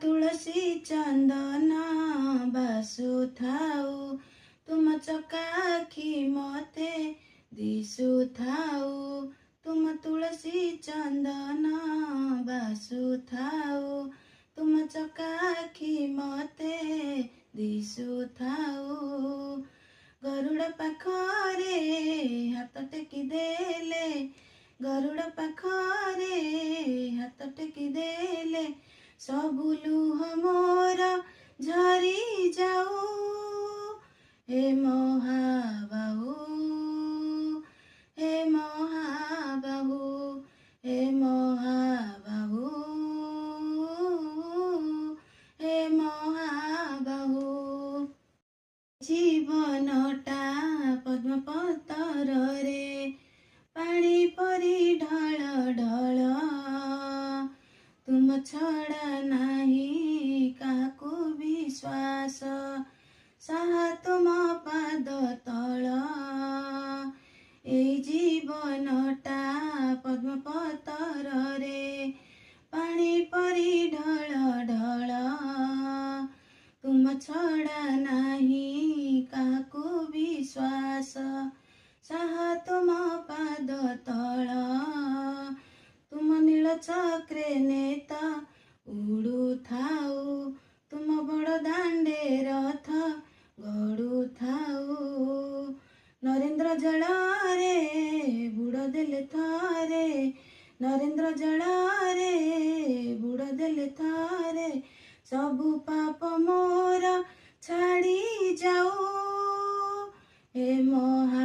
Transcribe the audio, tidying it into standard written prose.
तुलसी चंदन बासुथाउ तुम चकाखी मते दिसुथाउ तुम तुलसी चंदन बासुथाउ तुम चकाखी मते दिसुथाउ गरुड़ पाखरे हाथ टेकी देले गरुड़ पाखरे हाथ टेकी देले सबु लुह मोर झरी जाऊ हे महाबाहु हे महाबाहु हे महाबाहु हे महाबाहु जीवनटा पद्म पतर रे पानी परी ढल ढल तुम छड़ा नहीं काकु विश्वास साहा तुम पाद तल ए जीवनटा पद्म पतर रे पानी परी ढल ढल तुम छड़ा नहीं काकु विश्वास साहा तुम पाद तल तुम नील चक्रे नेता उड़ू थाऊ तुम बड़ दांडे रथ गड़ू थाऊ नरेंद्र जल रे बुड़ देले थारे नरेंद्र जल रे बुड़ देले थारे सबु पाप मोर छाड़ी जाऊ हे महा